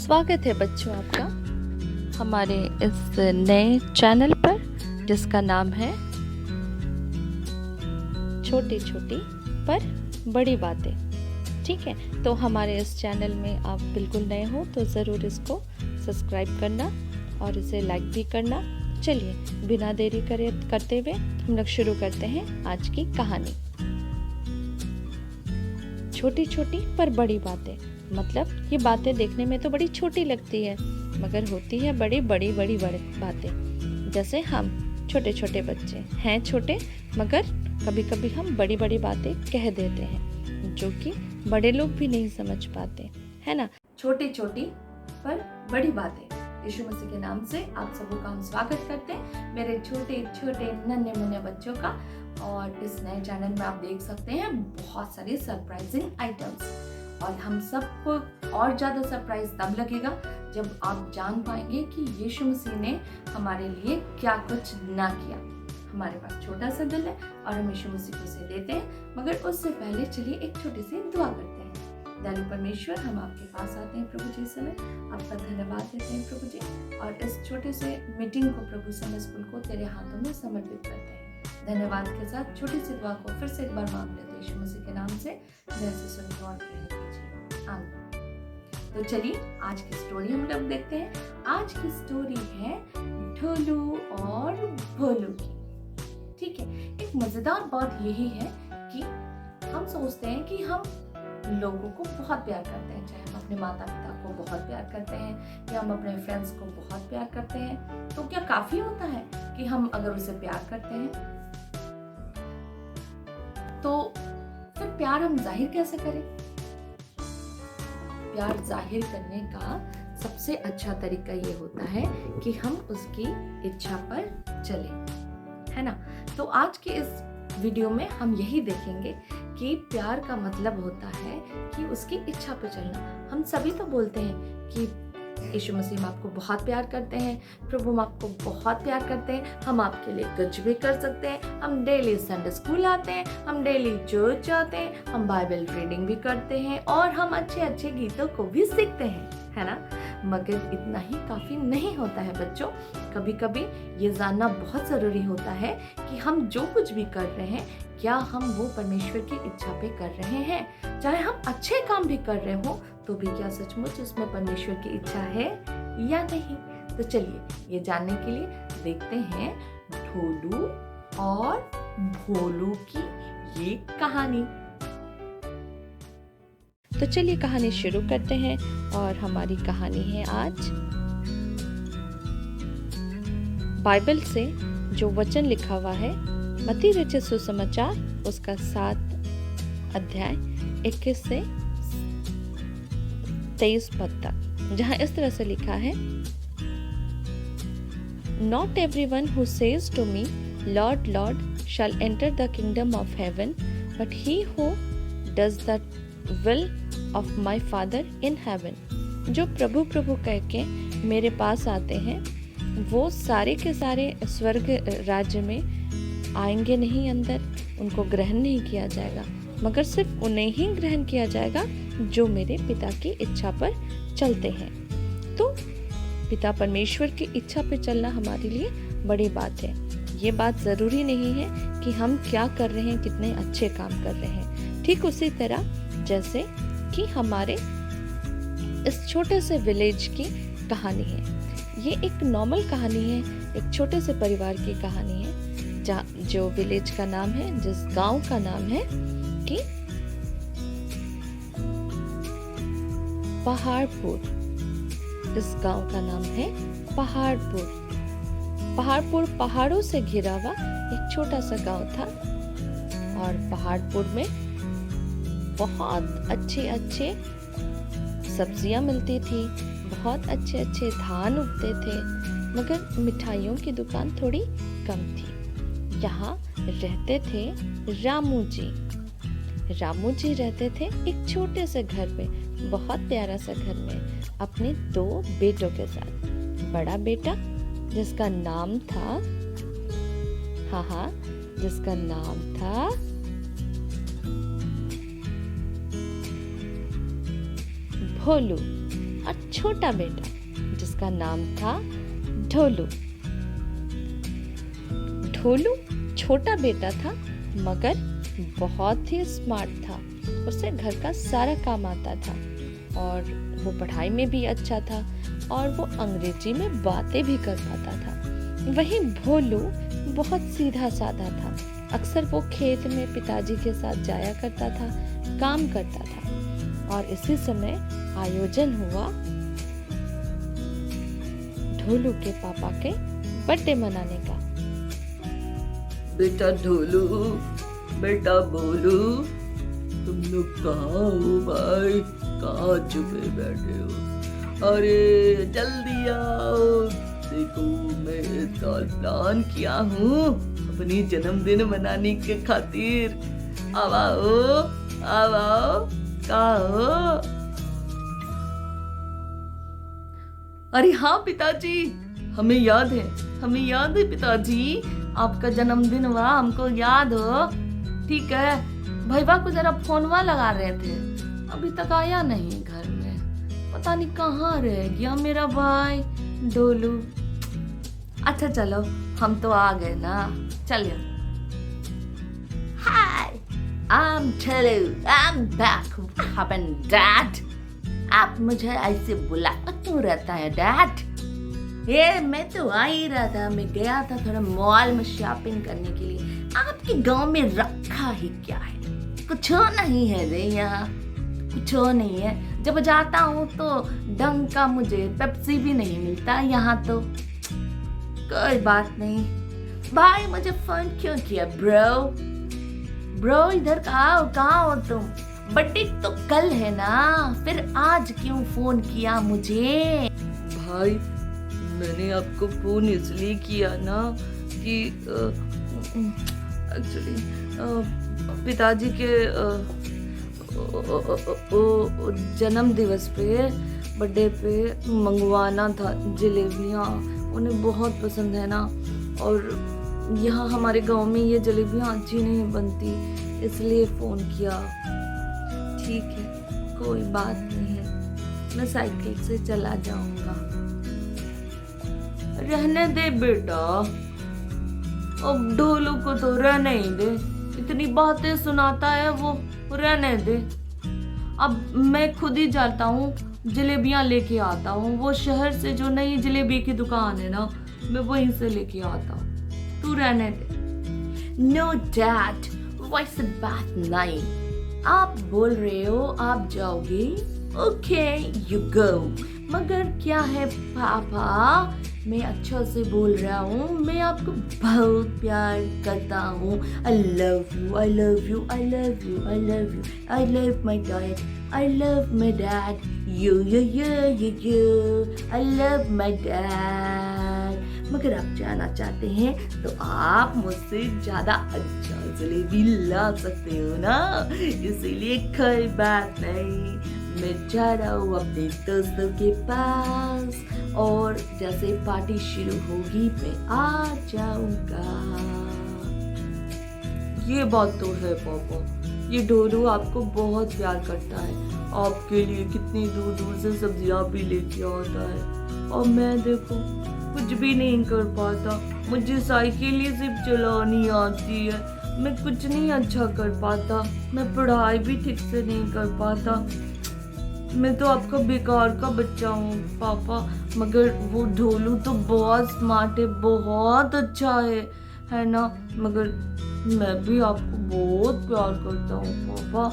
स्वागत है बच्चों आपका हमारे इस नए चैनल पर जिसका नाम है छोटी छोटी पर बड़ी बातें। ठीक है, तो हमारे इस चैनल में आप बिल्कुल नए हो तो ज़रूर इसको सब्सक्राइब करना और इसे लाइक भी करना। चलिए बिना देरी करते हुए हम लोग शुरू करते हैं आज की कहानी। छोटी छोटी पर बड़ी बातें, मतलब ये बातें देखने में तो बड़ी छोटी लगती है मगर होती है बड़ी बड़ी बड़ी बड़ी बातें। जैसे हम छोटे छोटे बच्चे हैं, छोटे मगर कभी कभी हम बड़ी बड़ी बातें कह देते हैं जो कि बड़े लोग भी नहीं समझ पाते, है ना। छोटी छोटी पर बड़ी बातें, यीशु मसीह के नाम से आप सबों का हम स्वागत करते हैं, मेरे छोटे छोटे नन्हे मुन्ने बच्चों का। और इस नए चैनल में आप देख सकते हैं बहुत सारे सरप्राइजिंग आइटम्स, और हम सबको और ज़्यादा सरप्राइज तब लगेगा जब आप जान पाएंगे कि यीशु मसीह ने हमारे लिए क्या कुछ ना किया। हमारे पास छोटा सा दिल है और हम यीशु मसीह को उसे लेते हैं, मगर उससे पहले चलिए एक छोटी सी दुआ करते हैं। दयालु परमेश्वर, हम आपके पास आते हैं प्रभु जी, समय आपका धन्यवाद देते हैं प्रभु जी, और इस छोटे से मीटिंग को प्रभु संडे स्कूल को तेरे हाथों में समर्पित करते हैं। धन्यवाद के साथ छोटी सी दुआ को फिर से एक बार मांग लेते हैं यीशु मसीह के नाम से, जैसे सुनकर और कहने कीजिए आमीन। तो चलिए आज की स्टोरी हम लोग देखते हैं। आज की स्टोरी है ढोलू और भोलू की। ठीक है, एक मजेदार बात यही है कि हम सोचते हैं कि हम लोगों को बहुत प्यार करते हैं, चाहे हम अपने माता पिता को बहुत प्यार करते हैं या हम अपने फ्रेंड्स को बहुत प्यार करते हैं, तो क्या काफी होता है कि हम अगर उसे प्यार करते हैं तो फिर प्यार हम जाहिर कैसे करें? प्यार जाहिर करने का सबसे अच्छा तरीका ये होता है कि हम उसकी इच्छा पर चलें, है ना। तो आज के इस वीडियो में हम यही देखेंगे कि प्यार का मतलब होता है कि उसकी इच्छा पर चलना। हम सभी तो बोलते हैं कि यीशु मसीह हम आपको बहुत प्यार करते हैं, प्रभु हम आपको बहुत प्यार करते हैं, हम आपके लिए कुछ भी कर सकते हैं, हम डेली संडे स्कूल आते हैं, हम डेली चर्च जाते हैं, हम बाइबल रीडिंग भी करते हैं और हम अच्छे अच्छे गीतों को भी सीखते हैं, है ना। मगर इतना ही काफ़ी नहीं होता है बच्चों। कभी कभी ये जानना बहुत ज़रूरी होता है कि हम जो कुछ भी कर रहे हैं क्या हम वो परमेश्वर की इच्छा पे कर रहे हैं। चाहे हम अच्छे काम भी कर रहे हो तो भी क्या सचमुच उसमें परमेश्वर की इच्छा है या नहीं। तो चलिए ये जानने के लिए देखते हैं ढोलू और भोलू की ये कहानी। तो चलिए कहानी शुरू करते हैं, और हमारी कहानी है आज बाइबल से जो वचन लिखा हुआ है मत्ती रचित सुसमाचार उसका 7 अध्याय 21 से 23 पद तक, जहाँ इस तरह से लिखा है, Not everyone who says to me, Lord, Lord, shall enter the kingdom of heaven, but he who does the will of my Father in heaven. जो प्रभु प्रभु कह के मेरे पास आते हैं वो सारे के सारे स्वर्ग राज्य में आएंगे नहीं, अंदर उनको ग्रहण नहीं किया जाएगा, मगर सिर्फ उन्हें ही ग्रहण किया जाएगा जो मेरे पिता की इच्छा पर चलते हैं। तो पिता परमेश्वर की इच्छा पर चलना हमारे लिए बड़ी बात है। ये बात ज़रूरी नहीं है कि हम क्या कर रहे हैं, कितने अच्छे काम कर रहे हैं। ठीक उसी तरह जैसे कि हमारे इस छोटे से विलेज की कहानी है। ये एक नॉर्मल कहानी है, एक छोटे से परिवार की कहानी है, जो विलेज का नाम है, जिस गांव का नाम है कि पहाड़पुर। इस गांव का नाम है पहाड़पुर। पहाड़पुर पहाड़ों से घिरा हुआ एक छोटा सा गांव था, और पहाड़पुर में बहुत अच्छे अच्छे सब्जियां मिलती थी, बहुत अच्छे अच्छे धान उगते थे, मगर मिठाइयों की दुकान थोड़ी कम थी। यहाँ रहते थे रामू जी। रामू जी रहते थे एक छोटे से घर में, बहुत प्यारा सा घर में, अपने 2 बेटों के साथ। बड़ा बेटा जिसका नाम था जिसका नाम था भोलू, और छोटा बेटा जिसका नाम था ढोलू। ढोलू छोटा बेटा था मगर बहुत ही स्मार्ट था। उसे घर का सारा काम आता था और वो पढ़ाई में भी अच्छा था और वो अंग्रेजी में बातें भी कर पाता था। वहीं भोलू बहुत सीधा साधा था। अक्सर वो खेत में पिताजी के साथ जाया करता था, काम करता था। और इसी समय आयोजन हुआ ढोलू के पापा के बर्थडे मनाने का। बेटा ढोलू, बेटा भोलू, तुम लोग कहाँ हो भाई? कहाँ छुपे बैठे हो? अरे जल्दी आओ, देखो मैं इसका प्लान किया हूँ अपनी जन्मदिन मनाने के खातिर। आओ आओ आओ, कहाँ हो? अरे हाँ पिताजी, हमें याद है पिताजी, आपका जन्मदिन हुआ, हमको याद हो। ठीक है, भैया को जरा फोनवा लगा रहे थे, अभी तक आया नहीं घर में, पता नहीं कहाँ रह गया मेरा भाई डोलू। अच्छा चलो, हम तो आ गए ना, चलिए। हाय, I'm Tolu, I'm back. What happened, Dad? आप मुझे ऐसे बुलाता क्यों रहता है डैड? ये मैं तो आ ही रहा था, मैं गया था थोड़ा मॉल में शॉपिंग करने के लिए। आपके गांव में रखा ही क्या है? कुछ नहीं है रे, यहाँ कुछ नहीं है। जब जाता हूँ तो ढंग का मुझे पेप्सी भी नहीं मिलता यहाँ तो। कोई बात नहीं भाई, मुझे फोन क्यों किया ब्रो? इधर कहाँ हो तुम? बर्थडे तो कल है ना, फिर आज क्यों फोन किया मुझे? भाई मैंने आपको फोन इसलिए किया ना कि एक्चुअली पिताजी के जन्म दिवस पे, बर्थडे पे मंगवाना था जलेबियाँ। उन्हें बहुत पसंद है ना, और यहाँ हमारे गांव में ये जलेबियाँ अच्छी नहीं बनती, इसलिए फ़ोन किया। ठीक है, कोई बात नहीं है, मैं साइकिल से चला जाऊंगा। रहने दे बेटा, अब ढोलू को तो रहने ही दे, इतनी बातें सुनाता है वो, रहने दे। अब मैं खुद ही जाता हूँ, जलेबियाँ लेके आता हूँ। वो शहर से जो नई जलेबी की दुकान है ना, मैं वहीं से लेके आता हूँ, तू रहने दे। नो डैड, वैसे बात नहीं, आप बोल रहे हो आप जाओगे, ओके यू गो। मगर क्या है पापा, मैं अच्छा से बोल रहा हूँ, मैं आपको बहुत प्यार करता हूँ। I love you, I love you, I love you, I love you, I love my dad, I love my dad, you I love my dad. मगर आप जाना चाहते हैं तो आप मुझसे ज्यादा अच्छा जलेबी ला सकते हो ना, इसीलिए कोई बात नहीं, मैं जा रहा हूँ अपने दोस्तों के पास, और जैसे पार्टी शुरू होगी मैं आ जाऊंगा। ये बात तो है पापा, ये ढोलू आपको बहुत प्यार करता है, आपके लिए कितनी दूर दूर से सब्जियां भी लेके आता है, और मैं देखो कुछ भी नहीं कर पाता। मुझे साइकिल ही सिर्फ चलानी आती है, मैं कुछ नहीं अच्छा कर पाता, मैं पढ़ाई भी ठीक से नहीं कर पाता। मैं तो आपका बेकार का बच्चा हूँ पापा, मगर वो ढोलू तो बहुत स्मार्ट है, बहुत अच्छा है ना? मगर मैं भी आपको बहुत प्यार करता हूँ पापा,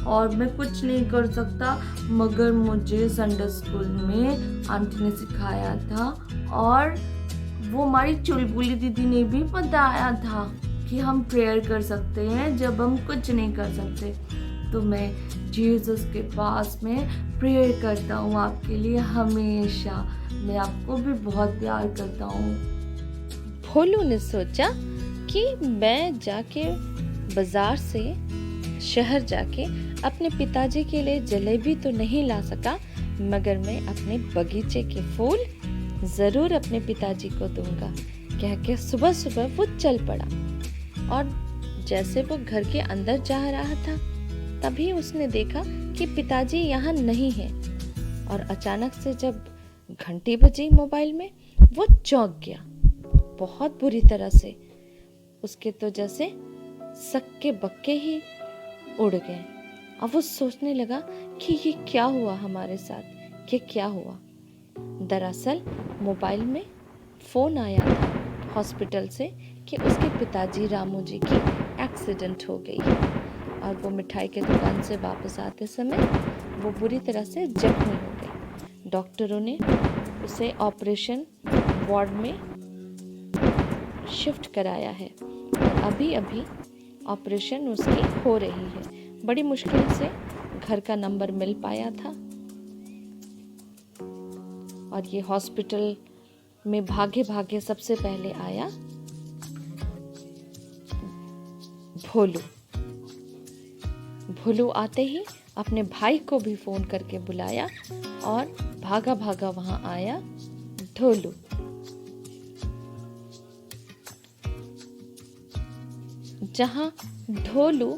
और मैं कुछ नहीं कर सकता, मगर मुझे संडे स्कूल में आंटी ने सिखाया था, और वो हमारी चुलबुली दीदी ने भी बताया था कि हम प्रेयर कर सकते हैं जब हम कुछ नहीं कर सकते। तो मैं जीसस के पास में प्रेयर करता हूँ आपके लिए हमेशा, मैं आपको भी बहुत प्यार करता हूँ। भोलू ने सोचा कि मैं जाके बाजार से शहर जाके अपने पिताजी के लिए जलेबी तो नहीं ला सका, मगर मैं अपने बगीचे के फूल जरूर अपने पिताजी को दूंगा। कह के सुबह सुबह वो चल पड़ा, और जैसे वो घर के अंदर जा रहा था तभी उसने देखा कि पिताजी यहाँ नहीं है। और अचानक से जब घंटी बजी मोबाइल में, वो चौंक गया बहुत बुरी तरह से। उसके तो जैसे सक्के बक्के ही उड़ गए। अब वो सोचने लगा कि ये क्या हुआ हमारे साथ, ये क्या हुआ। दरअसल मोबाइल में फ़ोन आया था हॉस्पिटल से कि उसके पिताजी रामू जी की एक्सीडेंट हो गई है और वो मिठाई के दुकान से वापस आते समय वो बुरी तरह से जख्मी हो गई। डॉक्टरों ने उसे ऑपरेशन वार्ड में शिफ्ट कराया है और अभी अभी ऑपरेशन उसकी हो रही है। बड़ी मुश्किल से घर का नंबर मिल पाया था और ये हॉस्पिटल में भागे भागे सबसे पहले आया भोलू। भोलू आते ही अपने भाई को भी फोन करके बुलाया और भागा भागा वहां आया ढोलू। जहां ढोलू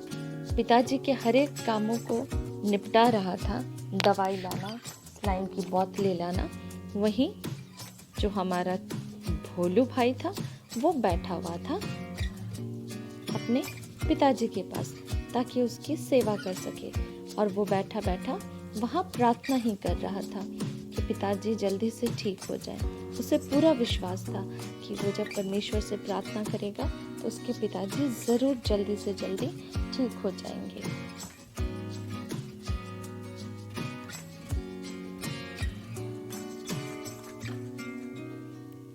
पिताजी के हर एक कामों को निपटा रहा था, दवाई लाना, सलाइन की बोतलें लाना, वहीं जो हमारा भोलू भाई था वो बैठा हुआ था अपने पिताजी के पास ताकि उसकी सेवा कर सके। और वो बैठा बैठा वहाँ प्रार्थना ही कर रहा था कि पिताजी जल्दी से ठीक हो जाए। उसे पूरा विश्वास था कि वो जब परमेश्वर से प्रार्थना करेगा तो उसके पिताजी ज़रूर जल्दी से जल्दी ठीक हो जाएंगे।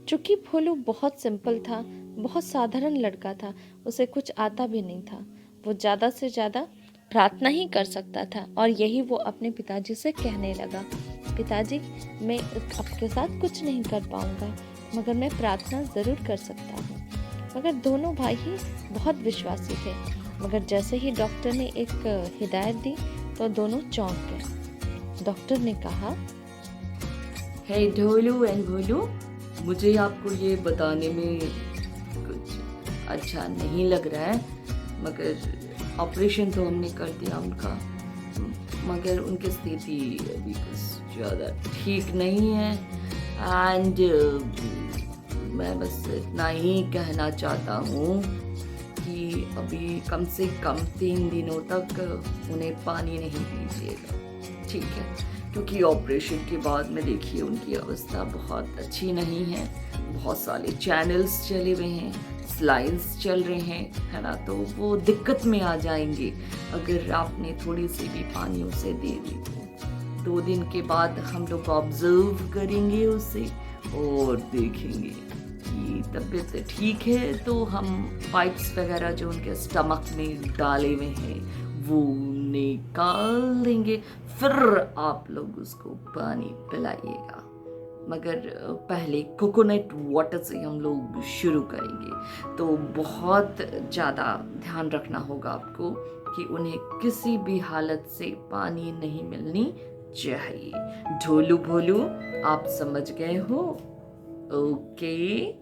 चूंकि भोलू बहुत सिंपल था, बहुत साधारण लड़का था, उसे कुछ आता भी नहीं था, वो ज़्यादा से ज़्यादा प्रार्थना ही कर सकता था। और यही वो अपने पिताजी से कहने लगा, पिताजी मैं आपके साथ कुछ नहीं कर पाऊँगा मगर मैं प्रार्थना ज़रूर कर सकता हूँ। मगर दोनों भाई ही बहुत विश्वासी थे। मगर जैसे ही डॉक्टर ने एक हिदायत दी तो दोनों चौंक गए। डॉक्टर ने कहा, हे ढोलू एंड भोलू, मुझे आपको ये बताने में कुछ अच्छा नहीं लग रहा है, मगर ऑपरेशन तो हमने कर दिया उनका, मगर उनकी स्थिति अभी कुछ ज़्यादा ठीक नहीं है। एंड मैं बस इतना ही कहना चाहता हूँ कि अभी कम से कम 3 दिनों तक उन्हें पानी नहीं दीजिएगा, ठीक है? क्योंकि ऑपरेशन के बाद में देखिए उनकी अवस्था बहुत अच्छी नहीं है। बहुत सारे चैनल्स चले हुए हैं, स्लाइड्स चल रहे हैं, है ना? तो वो दिक्कत में आ जाएंगे अगर आपने थोड़ी सी भी पानी उसे दे दी तो। 2 दिन के बाद हम लोग ऑब्जर्व करेंगे उसे और देखेंगे कि तबीयत ठीक है तो हम पाइप्स वगैरह जो उनके स्टमक में डाले हुए हैं वो निकाल देंगे, फिर आप लोग उसको पानी पिलाइएगा। मगर पहले कोकोनट वाटर से हम लोग शुरू करेंगे। तो बहुत ज़्यादा ध्यान रखना होगा आपको कि उन्हें किसी भी हालत से पानी नहीं मिलनी चाहिए। ढोलू भोलू, आप समझ गए हो? ओके,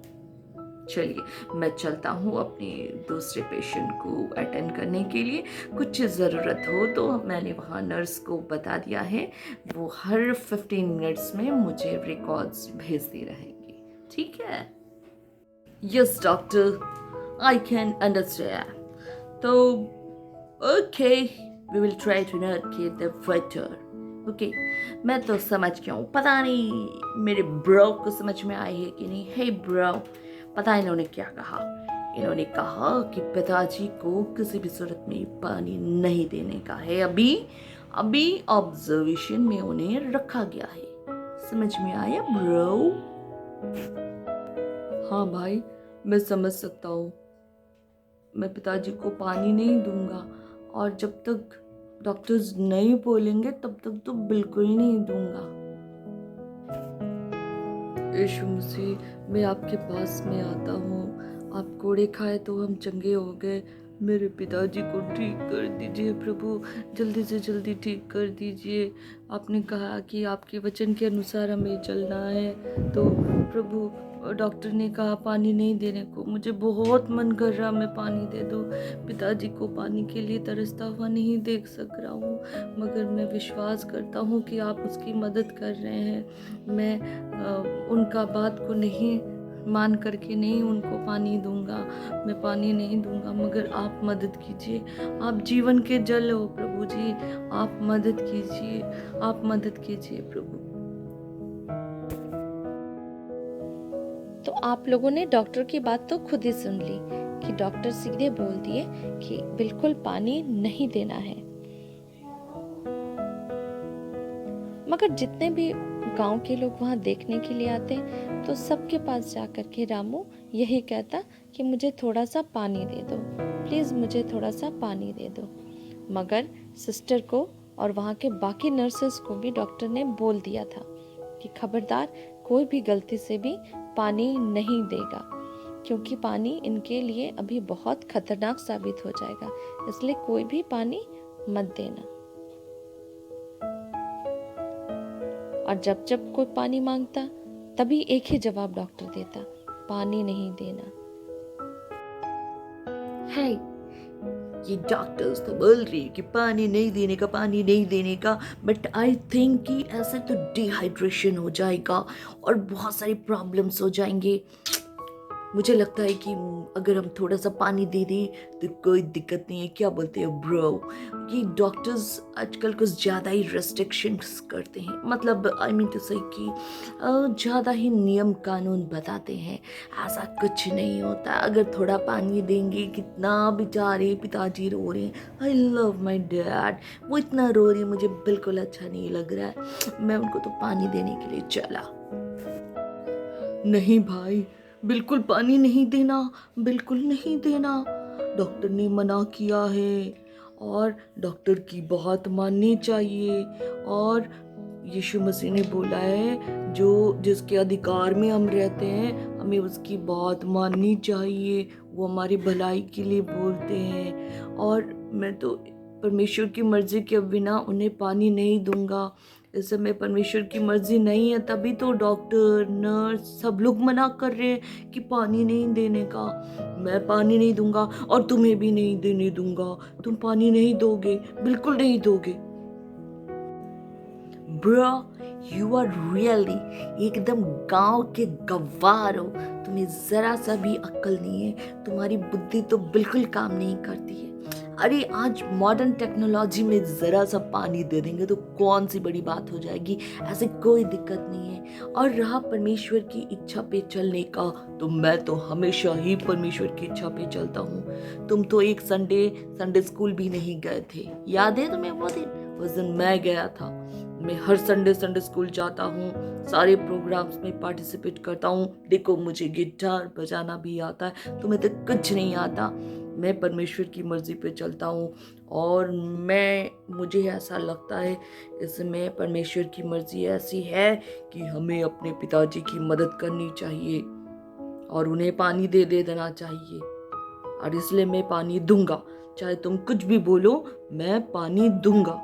चलिए मैं चलता हूँ अपने दूसरे पेशेंट को अटेंड करने के लिए। कुछ ज़रूरत हो तो मैंने वहाँ नर्स को बता दिया है, वो हर 15 मिनट्स में मुझे रिकॉर्ड्स भेजती रहेंगी, ठीक है? Yes doctor, I can understand. तो okay, we will try to not get the better. Okay, मैं तो समझ गया हूँ, पता नहीं मेरे ब्रो को समझ में आई है कि नहीं। हे ब्रो, पता है इन्होंने क्या कहा? इन्होंने कहा कि पिताजी को किसी भी सूरत में पानी नहीं देने का है। अभी ऑब्जर्वेशन में उन्हें रखा गया है। समझ में आया ब्रो? हाँ भाई, मैं समझ सकता हूँ। मैं पिताजी को पानी नहीं दूंगा और जब तक डॉक्टर्स नहीं बोलेंगे तब तक तो बिल्कुल नहीं दूंगा। यीशु मसीह, मैं आपके पास में आता हूँ। आप कोड़े खाए तो हम चंगे हो गए, मेरे पिताजी को ठीक कर दीजिए प्रभु, जल्दी से जल्दी ठीक कर दीजिए। आपने कहा कि आपके वचन के अनुसार हमें चलना है, तो प्रभु डॉक्टर ने कहा पानी नहीं देने को। मुझे बहुत मन कर रहा, मैं पानी दे दूँ। पिताजी को पानी के लिए तरसता हुआ नहीं देख सक रहा हूँ, मगर मैं विश्वास करता हूँ कि आप उसकी मदद कर रहे हैं। मैं उनका बात को नहीं मान करके नहीं उनको पानी दूंगा, मैं पानी नहीं दूंगा, मगर आप मदद कीजिए। आप जीवन के जल हो प्रभु जी, आप मदद कीजिए, आप मदद कीजिए प्रभु। तो आप लोगों ने डॉक्टर की बात तो खुद ही सुन ली कि डॉक्टर सीधे बोल दिए कि बिल्कुल पानी नहीं देना है। मगर जितने भी गांव के लोग वहां देखने के लिए आते तो सबके पास जाकर के रामू यही कहता कि मुझे थोड़ा सा पानी दे दो, प्लीज़ मुझे थोड़ा सा पानी दे दो। मगर सिस्टर को और वहाँ के बाकी नर्सेस को भी डॉक्टर ने बोल दिया था कि खबरदार कोई भी गलती से भी पानी नहीं देगा, क्योंकि पानी इनके लिए अभी बहुत खतरनाक साबित हो जाएगा, इसलिए कोई भी पानी मत देना। और जब जब कोई पानी मांगता तभी एक ही जवाब डॉक्टर देता, पानी नहीं देना। है ये डॉक्टर्स तो बोल रही है कि पानी नहीं देने का, पानी नहीं देने का, बट आई थिंक कि ऐसे तो डिहाइड्रेशन हो जाएगा और बहुत सारी प्रॉब्लम्स हो जाएंगे। मुझे लगता है कि अगर हम थोड़ा सा पानी दे दें तो कोई दिक्कत नहीं है। क्या बोलते हैं ब्रो? ये डॉक्टर्स आजकल कुछ ज़्यादा ही रेस्ट्रिक्शंस करते हैं, मतलब आई मीन टू से कि ज़्यादा ही नियम कानून बताते हैं। ऐसा कुछ नहीं होता, अगर थोड़ा पानी देंगे। कितना बेचारे पिताजी रो रहे हैं। आई लव माई डैड, वो इतना रो रही है, मुझे बिल्कुल अच्छा नहीं लग रहा है। मैं उनको तो पानी देने के लिए चला। नहीं भाई, बिल्कुल पानी नहीं देना, बिल्कुल नहीं देना। डॉक्टर ने मना किया है और डॉक्टर की बात माननी चाहिए। और यीशु मसीह ने बोला है जो जिसके अधिकार में हम रहते हैं हमें उसकी बात माननी चाहिए। वो हमारी भलाई के लिए बोलते हैं और मैं तो परमेश्वर की मर्जी के बिना उन्हें पानी नहीं दूंगा। इस समय परमेश्वर की मर्जी नहीं है, तभी तो डॉक्टर नर्स सब लोग मना कर रहे हैं कि पानी नहीं देने का। मैं पानी नहीं दूंगा और तुम्हें भी नहीं देने दूंगा। तुम पानी नहीं दोगे, बिल्कुल नहीं दोगे। ब्रो, यू आर रियली एकदम गांव के गवार हो। तुम्हें जरा सा भी अक्ल नहीं है, तुम्हारी बुद्धि तो बिल्कुल काम नहीं करती है। अरे आज मॉडर्न टेक्नोलॉजी में ज़रा सा पानी दे देंगे तो कौन सी बड़ी बात हो जाएगी, ऐसे कोई दिक्कत नहीं है। और रहा परमेश्वर की इच्छा पे चलने का, तो मैं तो हमेशा ही परमेश्वर की इच्छा पे चलता हूँ। तुम तो एक संडे स्कूल भी नहीं गए थे, याद है तुम्हें वो दिन? उस दिन मैं गया था। मैं हर संडे स्कूल जाता हूँ, सारे प्रोग्राम्स में पार्टिसिपेट करता हूँ। देखो मुझे गिटार बजाना भी आता है, तुम्हें तो कुछ नहीं आता। मैं परमेश्वर की मर्जी पे चलता हूँ और मुझे ऐसा लगता है इसमें परमेश्वर की मर्जी ऐसी है कि हमें अपने पिताजी की मदद करनी चाहिए और उन्हें पानी दे देना चाहिए। और इसलिए मैं पानी दूंगा, चाहे तुम कुछ भी बोलो, मैं पानी दूंगा।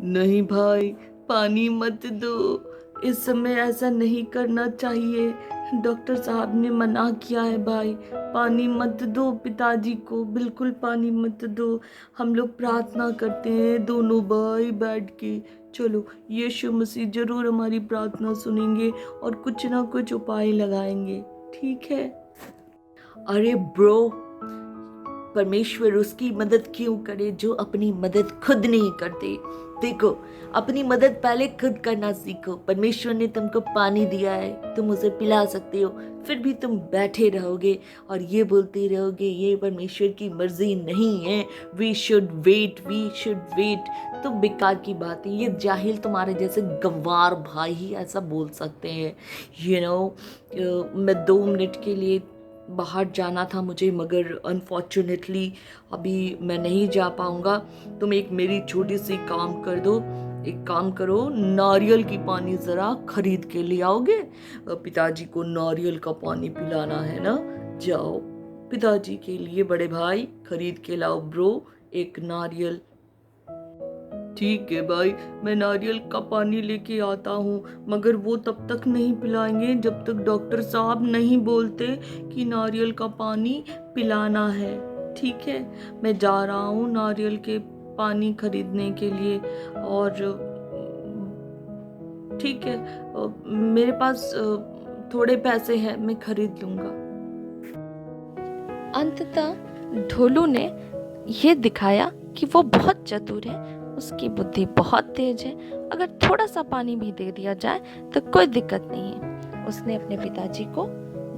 नहीं भाई, पानी मत दो, इस समय ऐसा नहीं करना चाहिए। डॉक्टर साहब ने मना किया है भाई, पानी मत दो पिताजी को, बिल्कुल पानी मत दो। हम लोग प्रार्थना करते हैं दोनों भाई बैठ के। चलो, यीशु मसीह जरूर हमारी प्रार्थना सुनेंगे और कुछ ना कुछ उपाय लगाएंगे, ठीक है? अरे ब्रो, परमेश्वर उसकी मदद क्यों करे जो अपनी मदद खुद नहीं करते। देखो, अपनी मदद पहले खुद करना सीखो। परमेश्वर ने तुमको पानी दिया है, तुम उसे पिला सकते हो, फिर भी तुम बैठे रहोगे और ये बोलते रहोगे ये परमेश्वर की मर्जी नहीं है, वी शुड वेट। तो बेकार की बात है। ये जाहिल तुम्हारे जैसे गंवार भाई ही ऐसा बोल सकते हैं। मैं 2 मिनट के लिए बाहर जाना था मुझे, मगर अनफॉर्चुनेटली अभी मैं नहीं जा पाऊँगा। तुम एक मेरी छोटी सी काम कर दो, एक काम करो, नारियल की पानी ज़रा खरीद के ले आओगे? पिताजी को नारियल का पानी पिलाना है ना, जाओ। पिताजी के लिए बड़े भाई खरीद के लाओ ब्रो एक नारियल। ठीक है भाई, मैं नारियल का पानी लेके आता हूँ, मगर वो तब तक नहीं पिलाएंगे जब तक डॉक्टर साहब नहीं बोलते कि नारियल का पानी पिलाना है। ठीक है, मैं जा रहा हूँ नारियल के पानी खरीदने के लिए। और ठीक है, मेरे पास थोड़े पैसे हैं, मैं खरीद लूँगा। अंततः ढोलू ने ये दिखाया कि वो बहुत चतुर है, उसकी बुद्धि बहुत तेज है। अगर थोड़ा सा पानी भी दे दिया जाए तो कोई दिक्कत नहीं है। उसने अपने पिताजी को,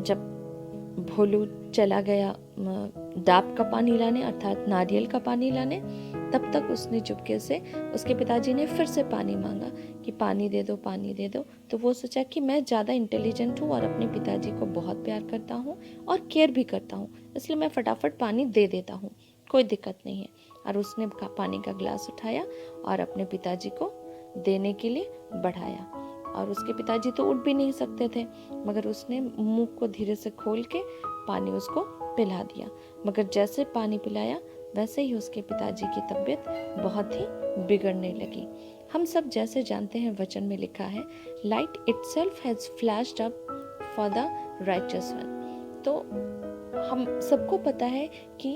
जब भोलू चला गया डाब का पानी लाने अर्थात नारियल का पानी लाने, तब तक उसने चुपके से, उसके पिताजी ने फिर से पानी मांगा कि पानी दे दो, पानी दे दो। तो वो सोचा कि मैं ज़्यादा इंटेलिजेंट हूँ और अपने पिताजी को बहुत प्यार करता हूँ और केयर भी करता हूँ, इसलिए मैं फटाफट पानी दे देता हूँ, कोई दिक्कत नहीं है। और उसने पानी का ग्लास उठाया और अपने पिताजी को देने के लिए बढ़ाया। और उसके पिताजी तो उठ भी नहीं सकते थे, मगर उसने मुंह को धीरे से खोल के पानी उसको पिला दिया। मगर जैसे पानी पिलाया वैसे ही उसके पिताजी की तबीयत बहुत ही बिगड़ने लगी। हम सब जैसे जानते हैं, वचन में लिखा है, light itself has flashed up for the righteous one. तो हम सबको पता है कि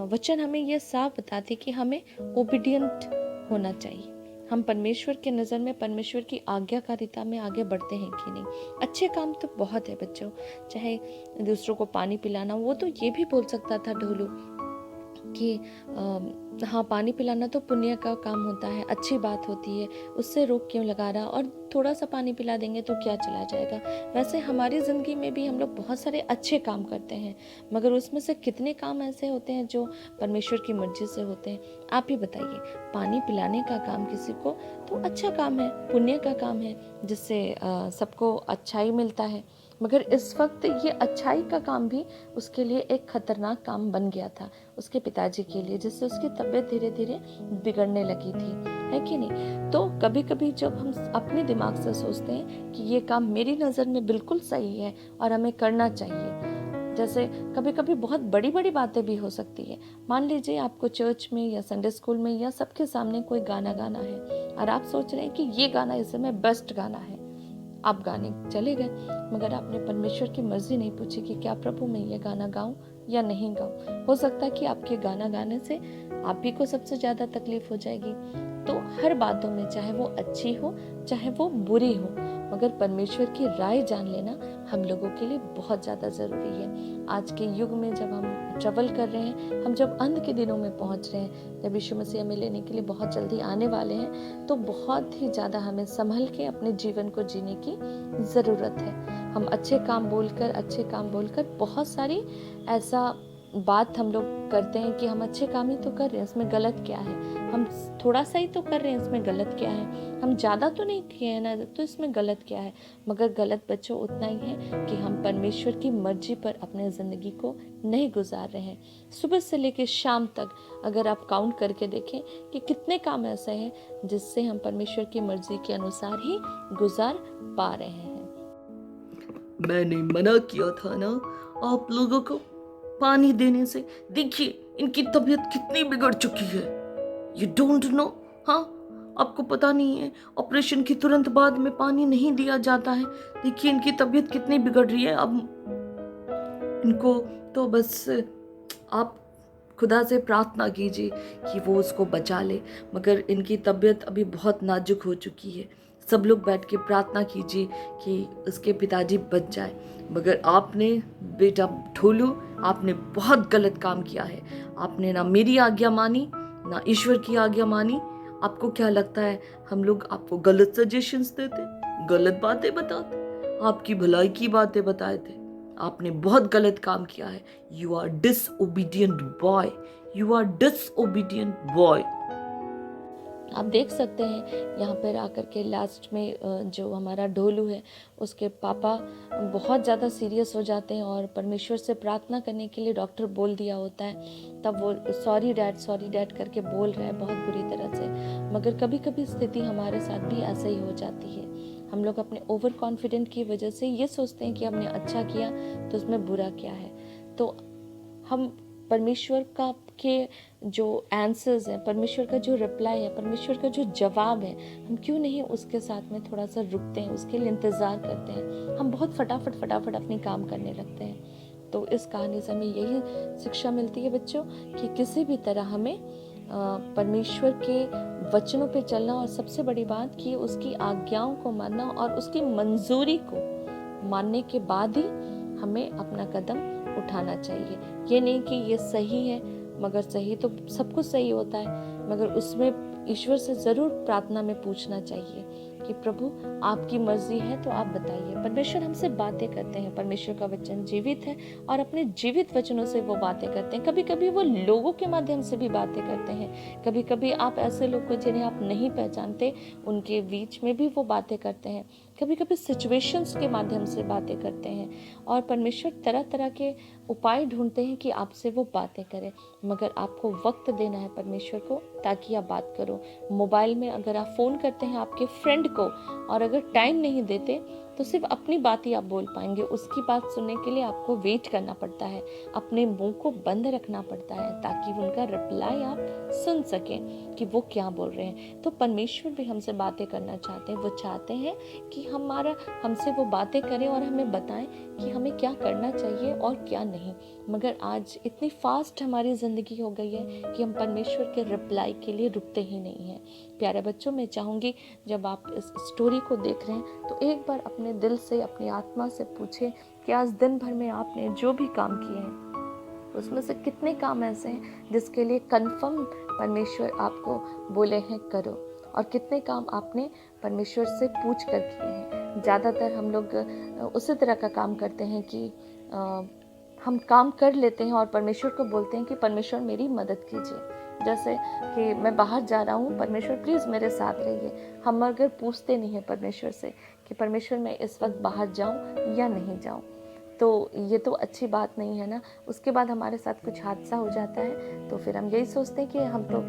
वचन हमें यह साफ बताती कि हमें ओबीडियंट होना चाहिए। हम परमेश्वर के नज़र में, परमेश्वर की आज्ञाकारिता में आगे बढ़ते हैं कि नहीं। अच्छे काम तो बहुत है बच्चों, चाहे दूसरों को पानी पिलाना, वो तो ये भी बोल सकता था ढोलू कि हाँ, पानी पिलाना तो पुण्य का काम होता है, अच्छी बात होती है, उससे रोक क्यों लगा रहा, और थोड़ा सा पानी पिला देंगे तो क्या चला जाएगा। वैसे हमारी ज़िंदगी में भी हम लोग बहुत सारे अच्छे काम करते हैं, मगर उसमें से कितने काम ऐसे होते हैं जो परमेश्वर की मर्जी से होते हैं। आप ही बताइए, पानी पिलाने का काम किसी को तो अच्छा काम है, पुण्य का काम है, जिससे सबको अच्छाई मिलता है। मगर इस वक्त ये अच्छाई का काम भी उसके लिए एक खतरनाक काम बन गया था, उसके पिताजी के लिए, जिससे उसकी तबीयत धीरे धीरे बिगड़ने लगी थी, है कि नहीं। तो कभी कभी जब हम अपने दिमाग से सोचते हैं कि ये काम मेरी नज़र में बिल्कुल सही है और हमें करना चाहिए, जैसे कभी कभी बहुत बड़ी बड़ी बातें भी हो सकती है। मान लीजिए आपको चर्च में या संडे स्कूल में या सबके सामने कोई गाना गाना है और आप सोच रहे हैं कि ये गाना इस समय बेस्ट गाना है, आप गाने चले गए, मगर आपने परमेश्वर की मर्जी नहीं पूछी कि क्या प्रभु मैं ये गाना गाऊं या नहीं गाऊं। हो सकता है कि आपके गाना गाने से आप ही को सबसे ज़्यादा तकलीफ हो जाएगी। तो हर बातों में, चाहे वो अच्छी हो चाहे वो बुरी हो, मगर परमेश्वर की राय जान लेना हम लोगों के लिए बहुत ज़्यादा ज़रूरी है। आज के युग में जब हम ट्रैवल कर रहे हैं, हम जब अंत के दिनों में पहुंच रहे हैं, जब यीशु मसीह हमें लेने के लिए बहुत जल्दी आने वाले हैं, तो बहुत ही ज़्यादा हमें संभल के अपने जीवन को जीने की ज़रूरत है। हम अच्छे काम बोलकर बहुत सारी ऐसा बात हम लोग करते हैं कि हम अच्छे काम ही तो कर रहे हैं, इसमें गलत क्या है, हम थोड़ा सा ही तो कर रहे हैं, इसमें गलत क्या है, हम ज़्यादा तो नहीं किए हैं ना, तो इसमें गलत क्या है। मगर गलत बच्चों उतना ही है कि हम परमेश्वर की मर्जी पर अपने ज़िंदगी को नहीं गुजार रहे हैं। सुबह से लेकर शाम तक अगर आप काउंट करके देखें कि कितने काम ऐसे हैं जिससे हम परमेश्वर की मर्जी के अनुसार ही गुजार पा रहे हैं। मैंने मना किया था ना आप लोगों को पानी देने से। देखिए इनकी तबीयत कितनी बिगड़ चुकी है, यू डोंट नो। हाँ, आपको पता नहीं है, ऑपरेशन के तुरंत बाद में पानी नहीं दिया जाता है। देखिए इनकी तबीयत कितनी बिगड़ रही है। अब इनको तो बस आप खुदा से प्रार्थना कीजिए कि वो उसको बचा ले, मगर इनकी तबीयत अभी बहुत नाजुक हो चुकी है। सब लोग बैठ के प्रार्थना कीजिए कि उसके पिताजी बच जाए। मगर आपने बेटा ढोलू, आपने बहुत गलत काम किया है। आपने ना मेरी आज्ञा मानी ना ईश्वर की आज्ञा मानी। आपको क्या लगता है हम लोग आपको गलत सजेशंस देते, गलत बातें बताते, आपकी भलाई की बातें बताए थे? आपने बहुत गलत काम किया है। You are disobedient boy, you are disobedient boy. आप देख सकते हैं यहाँ पर आकर के लास्ट में जो हमारा ढोलू है, उसके पापा बहुत ज़्यादा सीरियस हो जाते हैं और परमेश्वर से प्रार्थना करने के लिए डॉक्टर बोल दिया होता है, तब वो सॉरी डैड करके बोल रहा है बहुत बुरी तरह से। मगर कभी कभी स्थिति हमारे साथ भी ऐसे ही हो जाती है। हम लोग अपने ओवर कॉन्फिडेंट की वजह से ये सोचते हैं कि हमने अच्छा किया तो उसमें बुरा क्या है। तो हम परमेश्वर का के जो आंसर्स हैं, परमेश्वर का जो रिप्लाई है, परमेश्वर का जो जवाब है, हम क्यों नहीं उसके साथ में थोड़ा सा रुकते हैं, उसके लिए इंतज़ार करते हैं। हम बहुत फटाफट अपनी काम करने लगते हैं। तो इस कहानी से हमें यही शिक्षा मिलती है बच्चों कि किसी भी तरह हमें परमेश्वर के वचनों पे चलना, और सबसे बड़ी बात कि उसकी आज्ञाओं को मानना और उसकी मंजूरी को मानने के बाद ही हमें अपना कदम उठाना चाहिए। ये नहीं कि ये सही है, मगर सही तो सब कुछ सही होता है, मगर उसमें ईश्वर से ज़रूर प्रार्थना में पूछना चाहिए कि प्रभु आपकी मर्जी है तो आप बताइए। परमेश्वर हमसे बातें करते हैं, परमेश्वर का वचन जीवित है और अपने जीवित वचनों से वो बातें करते हैं। कभी कभी वो लोगों के माध्यम से भी बातें करते हैं, कभी कभी आप ऐसे लोग को जिन्हें आप नहीं पहचानते उनके बीच में भी वो बातें करते हैं, कभी कभी सिचुएशंस के माध्यम से बातें करते हैं। और परमेश्वर तरह तरह के उपाय ढूंढते हैं कि आपसे वो बातें करें, मगर आपको वक्त देना है परमेश्वर को ताकि आप बात करो। मोबाइल में अगर आप फ़ोन करते हैं आपके फ्रेंड को और अगर टाइम नहीं देते तो सिर्फ अपनी बात ही आप बोल पाएंगे, उसकी बात सुनने के लिए आपको वेट करना पड़ता है, अपने मुंह को बंद रखना पड़ता है ताकि उनका रिप्लाई आप सुन सकें कि वो क्या बोल रहे हैं। तो परमेश्वर भी हमसे बातें करना चाहते हैं, वो चाहते हैं कि हमसे वो बातें करें और हमें बताएं कि हमें क्या करना चाहिए और क्या नहीं। मगर आज इतनी फास्ट हमारी ज़िंदगी हो गई है कि हम परमेश्वर के रिप्लाई के लिए रुकते ही नहीं हैं। प्यारे बच्चों, मैं चाहूँगी जब आप इस स्टोरी को देख रहे हैं तो एक बार अपने दिल से, अपनी आत्मा से पूछें कि आज दिन भर में आपने जो भी काम किए हैं उसमें से कितने काम ऐसे हैं जिसके लिए कन्फर्म परमेश्वर आपको बोले हैं करो, और कितने काम आपने परमेश्वर से पूछ कर किए हैं। ज़्यादातर हम लोग उसी तरह का काम करते हैं कि हम काम कर लेते हैं और परमेश्वर को बोलते हैं कि परमेश्वर मेरी मदद कीजिए। जैसे कि मैं बाहर जा रहा हूँ, परमेश्वर प्लीज़ मेरे साथ रहिए। हम अगर पूछते नहीं हैं परमेश्वर से कि परमेश्वर मैं इस वक्त बाहर जाऊँ या नहीं जाऊँ, तो ये तो अच्छी बात नहीं है ना। उसके बाद हमारे साथ कुछ हादसा हो जाता है तो फिर हम यही सोचते हैं कि हम तो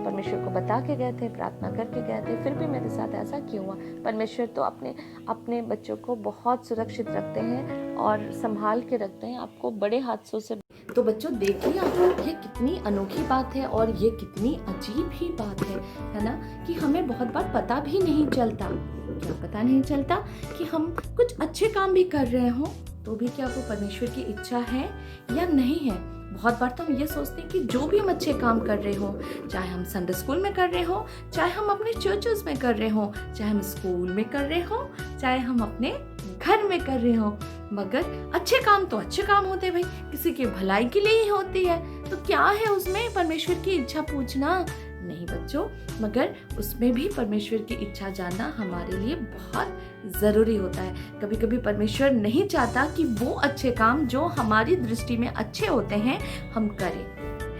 परमेश्वर को बता के गए थे, प्रार्थना करके गए थे, फिर भी मेरे साथ ऐसा क्यों हुआ। परमेश्वर तो अपने बच्चों को बहुत सुरक्षित रखते हैं और संभाल के रखते हैं, आपको बड़े हादसों से। तो बच्चों देखिए आप, ये कितनी अनोखी बात है और ये कितनी अजीब ही बात है ना, कि हमें बहुत बार पता भी नहीं चलता, क्या पता नहीं चलता कि हम कुछ अच्छे काम भी कर रहे हों तो भी क्या वो परमेश्वर की इच्छा है या नहीं है। बहुत बार तो हम ये सोचते हैं कि जो भी हम अच्छे काम कर रहे हो, चाहे हम संडे स्कूल में कर रहे हो, चाहे हम अपने चर्चेस में कर रहे हो, चाहे हम स्कूल में कर रहे हो, चाहे हम अपने घर में कर रहे हो, मगर अच्छे काम तो अच्छे काम होते हैं भाई, किसी की भलाई के लिए ही होती है। तो क्या है उसमें परमेश्वर की इच्छा पूछना? नहीं बच्चों, मगर उसमें भी परमेश्वर की इच्छा जानना हमारे लिए बहुत ज़रूरी होता है। कभी कभी परमेश्वर नहीं चाहता कि वो अच्छे काम जो हमारी दृष्टि में अच्छे होते हैं हम करें,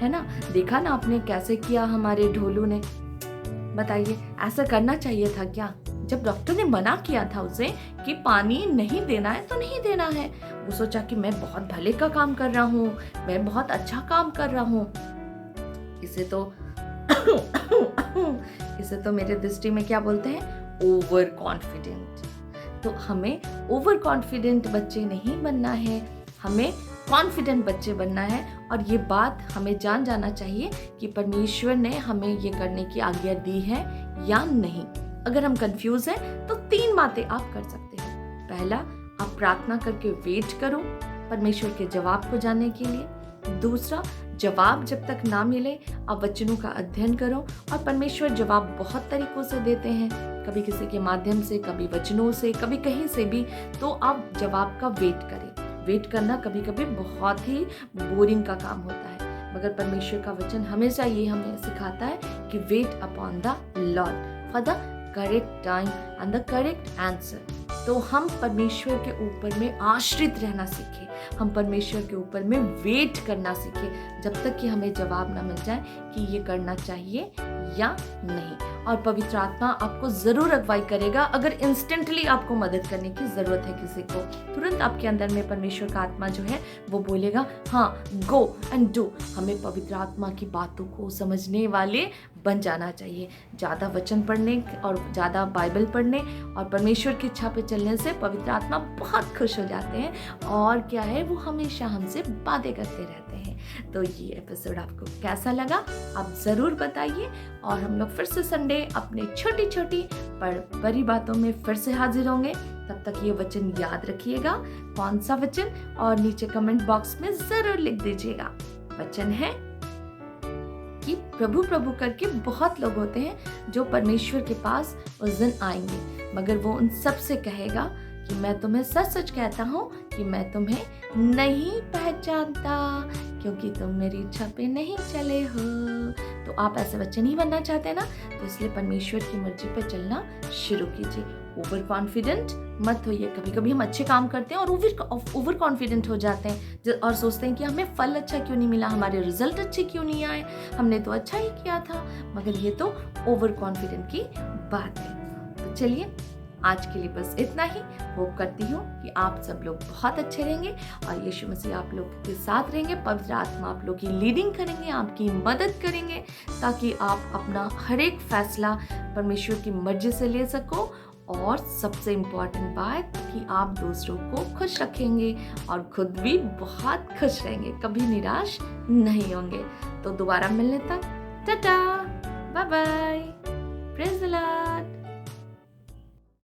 है ना। देखा ना आपने कैसे किया हमारे ढोलू ने, बताइए ऐसा करना चाहिए था क्या? जब डॉक्टर ने मना किया था उसे कि पानी नहीं देना है तो नहीं देना है, वो सोचा कि मैं बहुत भले का काम कर रहा हूँ, मैं बहुत अच्छा काम कर रहा हूँ। इसे तो मेरे दृष्टि में क्या बोलते हैं, ओवर कॉन्फिडेंट। तो हमें ओवर कॉन्फिडेंट बच्चे नहीं बनना है, हमें कॉन्फिडेंट बच्चे बनना है। और ये बात हमें जाना चाहिए कि परमेश्वर ने हमें ये करने की आज्ञा दी है या नहीं। अगर हम कंफ्यूज हैं तो 3 बातें आप कर सकते हैं। पहला, आप प्रार्थना करके वेट करो परमेश्वर के जवाब को जानने के लिए। दूसरा, जवाब जब तक ना मिले आप वचनों का अध्ययन करो, और परमेश्वर जवाब बहुत तरीकों से देते हैं, कभी किसी के माध्यम से, कभी वचनों से, कभी कहीं से भी। तो आप जवाब का वेट करें। वेट करना कभी कभी बहुत ही बोरिंग का काम होता है, मगर परमेश्वर का वचन हमेशा ये हमें सिखाता है कि weight upon the Lord for the correct time and the correct answer. तो हम परमेश्वर के ऊपर में आश्रित रहना सीखें, हम परमेश्वर के ऊपर में वेट करना सीखें जब तक कि हमें जवाब ना मिल जाए कि ये करना चाहिए या नहीं। और पवित्र आत्मा आपको ज़रूर अगुवाई करेगा। अगर इंस्टेंटली आपको मदद करने की ज़रूरत है किसी को, तुरंत आपके अंदर में परमेश्वर का आत्मा जो है वो बोलेगा हाँ गो एंड डू। हमें पवित्र आत्मा की बातों को समझने वाले बन जाना चाहिए। ज़्यादा वचन पढ़ने और ज़्यादा बाइबल पढ़ने और परमेश्वर की इच्छा पे चलने से पवित्र आत्मा बहुत खुश हो जाते हैं, और क्या है वो हमेशा हमसे बातें करते रहते हैं। तो ये एपिसोड आपको कैसा लगा आप ज़रूर बताइए, और हम लोग फिर से संडे अपने छोटी छोटी पर बड़ी बातों में फिर से हाजिर होंगे। तब तक ये वचन याद रखिएगा, कौन सा वचन, और नीचे कमेंट बॉक्स में ज़रूर लिख दीजिएगा। वचन है कि प्रभु प्रभु करके बहुत लोग होते हैं जो परमेश्वर के पास उस दिन आएंगे, मगर वो उन सब से कहेगा कि मैं तुम्हें सच सच कहता हूँ कि मैं तुम्हें नहीं पहचानता, क्योंकि तुम मेरी इच्छा पे नहीं चले हो। तो आप ऐसे बच्चे नहीं बनना चाहते ना, तो इसलिए परमेश्वर की मर्जी पे चलना शुरू कीजिए। ओवर कॉन्फिडेंट मत होइए। कभी कभी हम अच्छे काम करते हैं और ओवर कॉन्फिडेंट हो जाते हैं और सोचते हैं कि हमें फल अच्छा क्यों नहीं मिला, हमारे रिजल्ट अच्छे क्यों नहीं आए, हमने तो अच्छा ही किया था। मगर ये तो ओवर कॉन्फिडेंट की बात है। तो चलिए आज के लिए बस इतना ही। होप करती हूँ कि आप सब लोग बहुत अच्छे रहेंगे और यीशु मसीह आप लोग के साथ रहेंगे। पवित्र आत्मा आप लोग की लीडिंग करेंगे, आपकी मदद करेंगे, ताकि आप अपना हर एक फैसला परमेश्वर की मर्जी से ले सको। और सबसे इम्पोर्टेंट बात कि आप दूसरों को खुश रखेंगे और खुद भी बहुत खुश रहेंगे, कभी निराश नहीं होंगे। तो दोबारा मिलने तक tata, bye bye, praise the Lord.